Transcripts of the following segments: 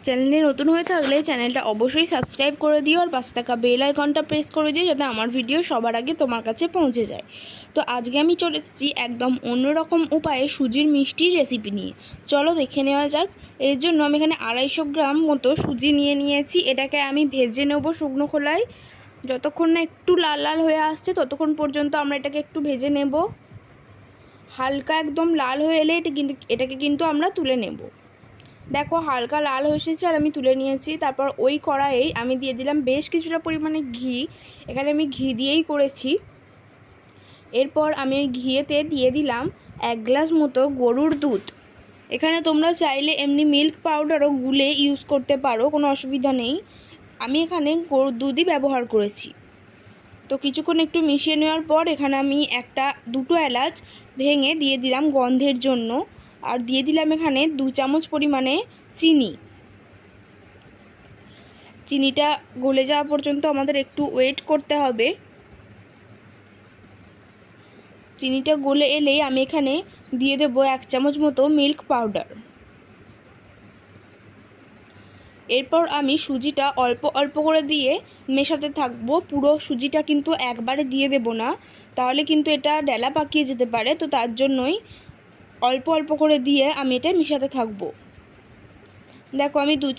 চ্যানেলে নতুন হয়ে থাকলে চ্যানেলটা অবশ্যই সাবস্ক্রাইব করে দিও আর পাশে থাকা বেল আইকনটা প্রেস করে দিও যাতে আমার ভিডিও সবার আগে তোমার কাছে পৌঁছে যায়। তো আজকে আমি চলে এসেছি একদম অন্যরকম উপায়ে সুজির মিষ্টির রেসিপি নিয়ে। চলো দেখে নেওয়া যাক। এর জন্য আমি এখানে 250 গ্রাম মতো সুজি নিয়েছি। এটাকে আমি ভেজে নেব শুকনো খোলায়। যতক্ষণ না একটু লাল লাল হয়ে আসছে ততক্ষণ পর্যন্ত আমরা এটাকে একটু ভেজে নেব। হালকা একদম লাল হয়ে এলে এটাকে কিন্তু আমরা তুলে নেব। দেখো হালকা লাল হয়ে এসেছে আর আমি তুলে নিয়েছি। তারপর ওই কড়াইয়ে আমি দিয়ে দিলাম বেশ কিছুটা পরিমাণে ঘি। এখানে আমি ঘি দিয়েই করেছি। এরপর আমি ওই ঘিয়েতে দিয়ে দিলাম 1 গ্লাস মতো গরুর দুধ। এখানে তোমরা চাইলে এমনি মিল্ক পাউডারও গুলে ইউজ করতে পারো, কোনো অসুবিধা নেই। আমি এখানে গরুর দুধই ব্যবহার করেছি। তো কিছুক্ষণ একটু মিশিয়ে নেওয়ার পর এখানে আমি দুটো এলাচ ভেঙে দিয়ে দিলাম গন্ধের জন্য। আর দিয়ে দিলাম এখানে 2 চামচ পরিমাণে চিনি। চিনিটা গলে যাওয়া পর্যন্ত আমাদের একটু ওয়েট করতে হবে। চিনিটা গলে এলেই আমি এখানে দিয়ে দেব 1 চামচ মতো মিল্ক পাউডার। এরপর আমি সুজিটা অল্প অল্প করে দিয়ে মেশাতে থাকবো। পুরো সুজিটা কিন্তু একবারে দিয়ে দেব না, তাহলে কিন্তু এটা ডেলা পাকিয়ে যেতে পারে। তো তার জন্যই অল্প অল্প করে দিয়ে আমি এটা মেশাতে থাকবো। দেখো আমি 2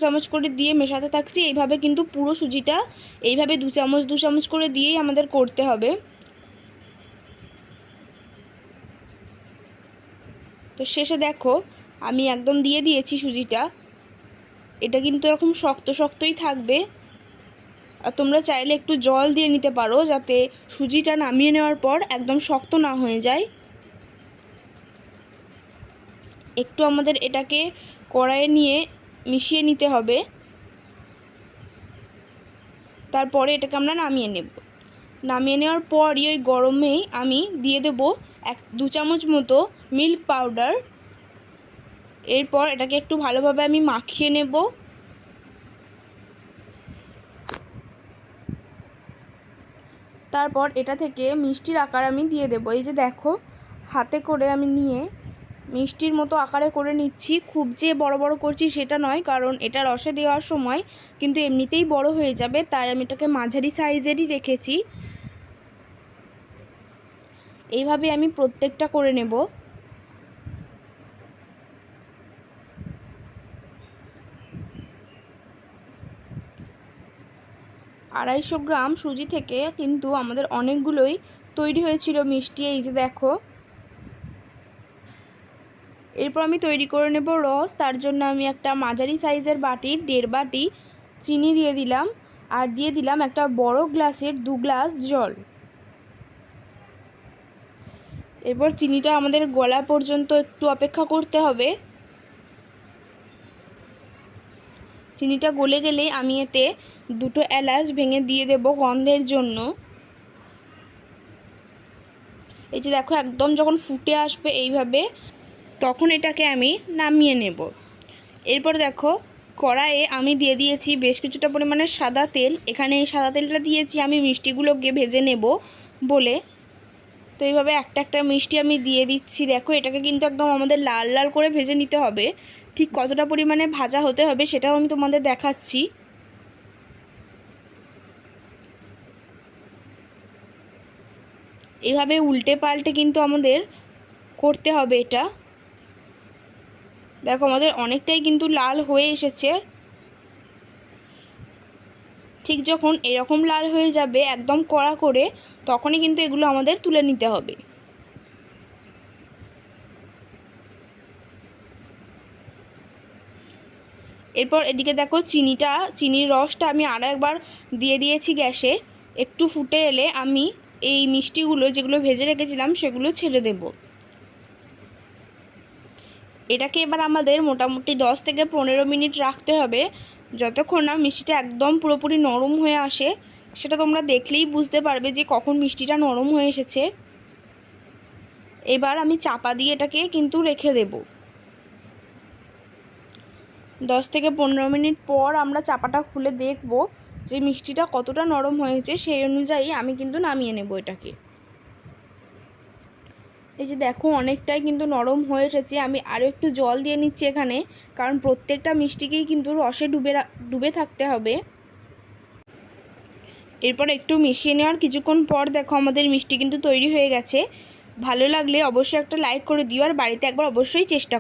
চামচ করে দিয়ে মেশাতে থাকছি। এইভাবে কিন্তু পুরো সুজিটা এইভাবে 2 চামচ করে দিয়েই আমাদের করতে হবে। তো শেষে দেখো আমি একদম দিয়ে দিয়েছি সুজিটা। এটা কিন্তু এরকম শক্ত শক্তই থাকবে। আর তোমরা চাইলে একটু জল দিয়ে নিতে পারো যাতে সুজিটা নামিয়ে নেওয়ার পর একদম শক্ত না হয়ে যায়। একটু আমাদের এটাকে কড়াইয়ে নিয়ে মিশিয়ে নিতে হবে। তারপরে এটাকে আমরা নামিয়ে নেব। নামিয়ে নেওয়ার পরই ওই গরমেই আমি দিয়ে দেব 2 চামচ মতো মিল্ক পাউডার। এরপর এটাকে একটু ভালোভাবে আমি মাখিয়ে নেব। তারপর এটা থেকে মিষ্টির আকার আমি দিয়ে দেব। এই যে দেখো হাতে করে আমি নিয়ে মিষ্টির মতো আকারে করে নিচ্ছি। খুব যে বড় বড় করছি সেটা নয়, কারণ এটা রসে দেওয়ার সময় কিন্তু এমনিতেই বড় হয়ে যাবে, তাই আমি এটাকে মাঝারি সাইজেরই রেখেছি। এইভাবে আমি প্রত্যেকটা করে নেব। আড়াইশো গ্রাম সুজি থেকে কিন্তু আমাদের অনেকগুলোই তৈরি হয়েছিল মিষ্টি। এই যে দেখো। এরপর আমি তৈরি করে নেব রস। তার জন্য আমি একটা মাঝারি সাইজের বাটির 1.5 বাটি চিনি দিয়ে দিলাম আর দিয়ে দিলাম একটা বড় গ্লাসের 2 গ্লাস জল। এরপর চিনিটা আমাদের গলা পর্যন্ত একটু অপেক্ষা করতে হবে। চিনিটা গলে গেলেই আমি এতে 2টো এলাচ ভেঙে দিয়ে দেব গন্ধের জন্য। এই যে দেখো একদম যখন ফুটে আসবে এইভাবে, তখন এটাকে আমি নামিয়ে নেব। এরপর দেখো কড়াইয়ে আমি দিয়ে দিয়েছি বেশ কিছুটা পরিমাণে সাদা তেল। এখানে এই সাদা তেলটা দিয়েছি আমি মিষ্টিগুলোকে ভেজে নেব বলে। তো এইভাবে একটা একটা মিষ্টি আমি দিয়ে দিচ্ছি। দেখো এটাকে কিন্তু একদম আমাদের লাল লাল করে ভেজে নিতে হবে। ঠিক কতটা পরিমাণে ভাজা হতে হবে সেটাও আমি তোমাদের দেখাচ্ছি। এইভাবে উল্টে পাল্টে কিন্তু আমাদের করতে হবে এটা। দেখো আমাদের অনেকটাই কিন্তু লাল হয়ে এসেছে। ঠিক যখন এরকম লাল হয়ে যাবে একদম কড়া করে, তখনই কিন্তু এগুলো আমাদের তুলে নিতে হবে। এরপর এদিকে দেখো চিনির রসটা আমি আরও একবার দিয়ে দিয়েছি গ্যাসে। একটু ফুটে এলে আমি এই মিষ্টিগুলো যেগুলো ভেজে রেখেছিলাম সেগুলো ছেড়ে দেব। এটাকে এবার আমাদের মোটামুটি 10 থেকে 15 মিনিট রাখতে হবে, যতক্ষণ না মিষ্টিটা একদম পুরোপুরি নরম হয়ে আসে। সেটা তোমরা দেখলেই বুঝতে পারবে যে কখন মিষ্টিটা নরম হয়ে এসেছে। এবার আমি চাপা দিয়ে এটাকে কিন্তু রেখে দেব। 10 থেকে 15 মিনিট পর আমরা চাপাটা খুলে দেখব যে মিষ্টিটা কতটা নরম হয়েছে। সেই অনুযায়ী আমি কিন্তু নামিয়ে নেব এটাকে। এই যে দেখো অনেকটাই কিন্তু নরম হয়ে এসেছে। আমি আরও একটু জল দিয়ে নিচ্ছি এখানে, কারণ প্রত্যেকটা মিষ্টিকেই কিন্তু রসে ডুবে থাকতে হবে। এরপর একটু মিশিয়ে নেওয়ার কিছুক্ষণ পর দেখো আমাদের মিষ্টি কিন্তু তৈরি হয়ে গেছে। ভালো লাগলে অবশ্যই একটা লাইক করে দিও আর বাড়িতে একবার অবশ্যই চেষ্টা